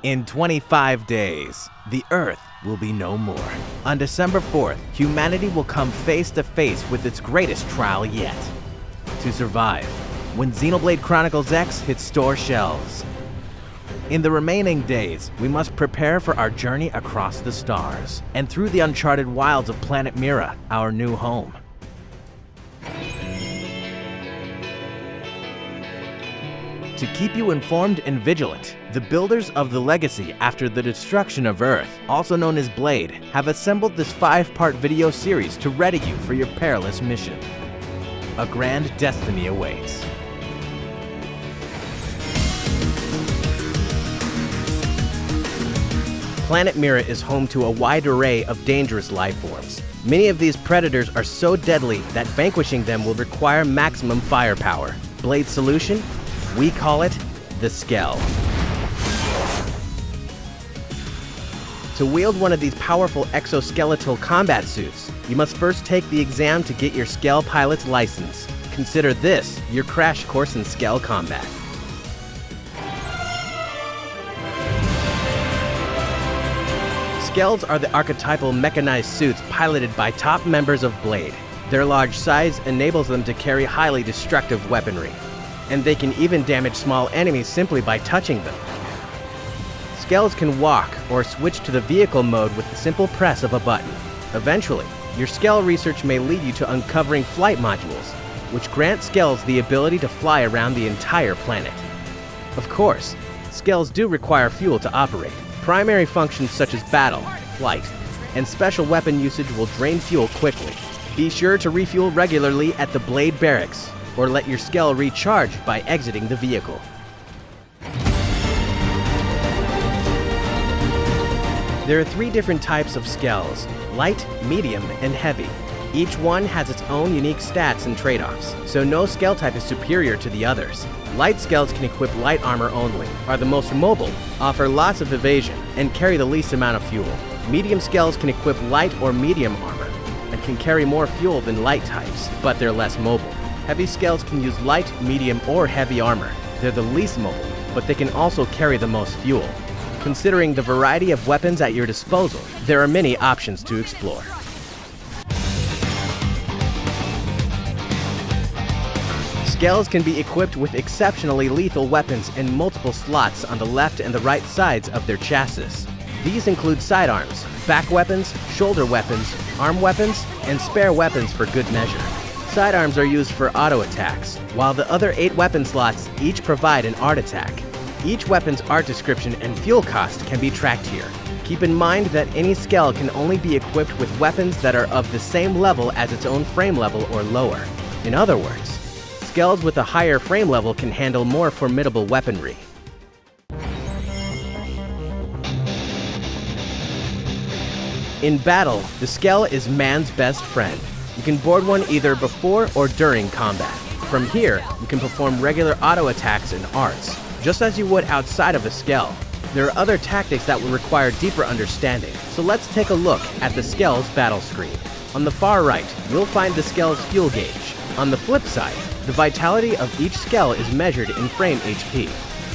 In 25 days, the Earth will be no more. On December 4th, humanity will come face to face with its greatest trial yet. To survive, when Xenoblade Chronicles X hits store shelves. In the remaining days, we must prepare for our journey across the stars and through the uncharted wilds of planet Mira, our new home. To keep you informed and vigilant, the builders of the Legacy after the destruction of Earth, also known as Blade, have assembled this 5-part video series to ready you for your perilous mission. A grand destiny awaits. Planet Mira is home to a wide array of dangerous life forms. Many of these predators are so deadly that vanquishing them will require maximum firepower. Blade's solution? We call it the Skell. To wield one of these powerful exoskeletal combat suits, you must first take the exam to get your Skell pilot's license. Consider this your crash course in Skell combat. Skells are the archetypal mechanized suits piloted by top members of Blade. Their large size enables them to carry highly destructive weaponry, and they can even damage small enemies simply by touching them. Skells can walk or switch to the vehicle mode with the simple press of a button. Eventually, your Skell research may lead you to uncovering flight modules, which grant Skells the ability to fly around the entire planet. Of course, Skells do require fuel to operate. Primary functions such as battle, flight, and special weapon usage will drain fuel quickly. Be sure to refuel regularly at the Blade Barracks, or let your Skell recharge by exiting the vehicle. There are 3 different types of Skells: light, medium, and heavy. Each one has its own unique stats and trade-offs, so no Skell type is superior to the others. Light Skells can equip light armor only, are the most mobile, offer lots of evasion, and carry the least amount of fuel. Medium Skells can equip light or medium armor, and can carry more fuel than light types, but they're less mobile. Heavy Skells can use light, medium, or heavy armor. They're the least mobile, but they can also carry the most fuel. Considering the variety of weapons at your disposal, there are many options to explore. Skells can be equipped with exceptionally lethal weapons in multiple slots on the left and the right sides of their chassis. These include sidearms, back weapons, shoulder weapons, arm weapons, and spare weapons for good measure. Sidearms are used for auto attacks, while the other 8 weapon slots each provide an art attack. Each weapon's art description and fuel cost can be tracked here. Keep in mind that any Skell can only be equipped with weapons that are of the same level as its own frame level or lower. In other words, Skells with a higher frame level can handle more formidable weaponry. In battle, the Skell is man's best friend. You can board one either before or during combat. From here, you can perform regular auto attacks and arts, just as you would outside of a Skell. There are other tactics that will require deeper understanding, so let's take a look at the Skell's battle screen. On the far right, you'll find the Skell's fuel gauge. On the flip side, the vitality of each Skell is measured in frame HP.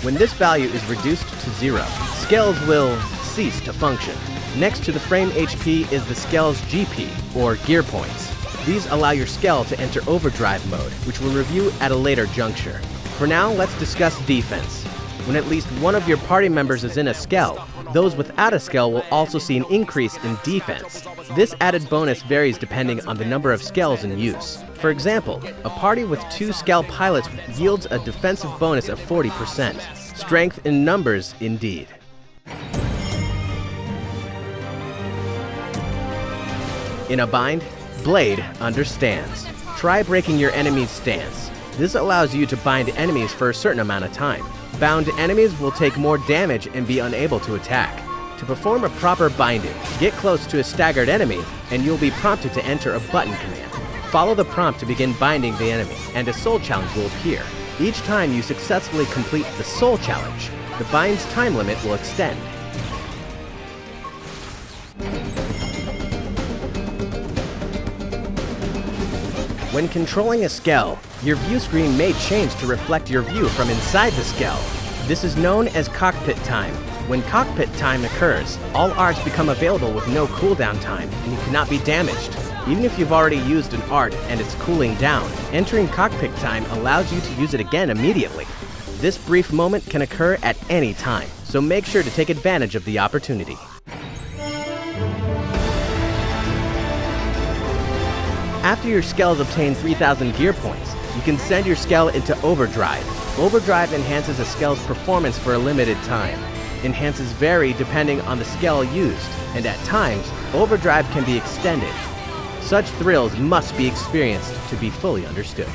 When this value is reduced to 0, Skells will cease to function. Next to the frame HP is the Skell's GP, or gear points. These allow your Skell to enter overdrive mode, which we'll review at a later juncture. For now, let's discuss defense. When at least one of your party members is in a Skell, those without a Skell will also see an increase in defense. This added bonus varies depending on the number of Skells in use. For example, a party with 2 Skell pilots yields a defensive bonus of 40%. Strength in numbers, indeed. In a bind, Blade understands. Try breaking your enemy's stance. This allows you to bind enemies for a certain amount of time. Bound enemies will take more damage and be unable to attack. To perform a proper binding, get close to a staggered enemy, and you'll be prompted to enter a button command. Follow the prompt to begin binding the enemy, and a soul challenge will appear. Each time you successfully complete the soul challenge, the bind's time limit will extend. When controlling a Skell, your view screen may change to reflect your view from inside the Skell. This is known as cockpit time. When cockpit time occurs, all arts become available with no cooldown time, and you cannot be damaged. Even if you've already used an art and it's cooling down, entering cockpit time allows you to use it again immediately. This brief moment can occur at any time, so make sure to take advantage of the opportunity. After your Skells obtain 3,000 gear points, you can send your Skell into Overdrive. Overdrive enhances a Skell's performance for a limited time. Enhances vary depending on the Skell used, and at times, Overdrive can be extended. Such thrills must be experienced to be fully understood.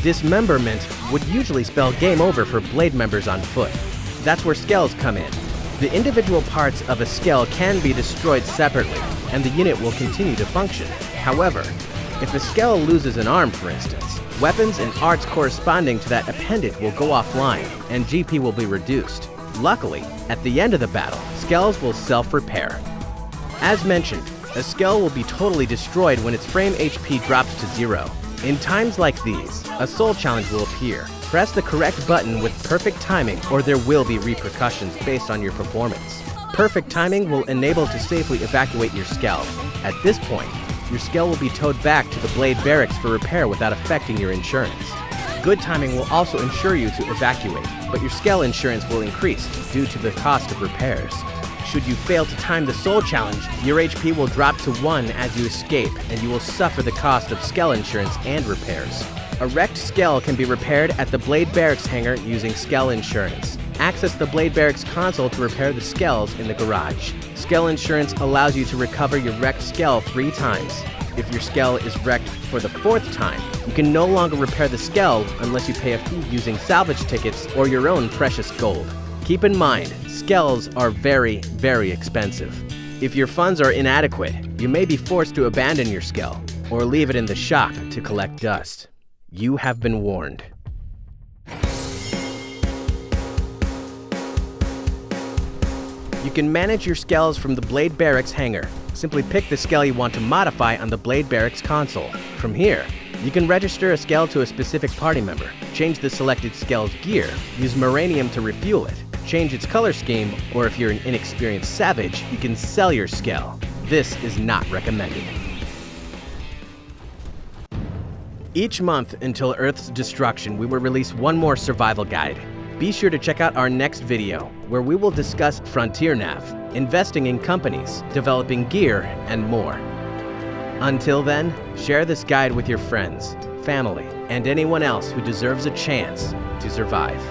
Dismemberment would usually spell game over for blade members on foot. That's where Skells come in. The individual parts of a Skell can be destroyed separately, and the unit will continue to function. However, if a Skell loses an arm, for instance, weapons and arts corresponding to that appendage will go offline, and GP will be reduced. Luckily, at the end of the battle, Skells will self-repair. As mentioned, a Skell will be totally destroyed when its frame HP drops to 0. In times like these, a soul challenge will appear. Press the correct button with perfect timing, or there will be repercussions based on your performance. Perfect timing will enable to safely evacuate your Skell. At this point, your Skell will be towed back to the Blade Barracks for repair without affecting your insurance. Good timing will also ensure you to evacuate, but your Skell insurance will increase due to the cost of repairs. Should you fail to time the soul challenge, your HP will drop to 1 as you escape, and you will suffer the cost of Skell insurance and repairs. A wrecked Skell can be repaired at the Blade Barracks hangar using Skell insurance. Access the Blade Barracks console to repair the Skells in the garage. Skell insurance allows you to recover your wrecked Skell 3 times. If your Skell is wrecked for the 4th time, you can no longer repair the Skell unless you pay a fee using salvage tickets or your own precious gold. Keep in mind, Skells are very, very expensive. If your funds are inadequate, you may be forced to abandon your Skell or leave it in the shop to collect dust. You have been warned. You can manage your Skells from the Blade Barracks hangar. Simply pick the Skell you want to modify on the Blade Barracks console. From here, you can register a Skell to a specific party member, change the selected Skell's gear, use Moranium to refuel it, change its color scheme, or if you're an inexperienced savage, you can sell your Skell. This is not recommended. Each month until Earth's destruction, we will release one more survival guide. Be sure to check out our next video, where we will discuss Frontier Nav, investing in companies, developing gear, and more. Until then, share this guide with your friends, family, and anyone else who deserves a chance to survive.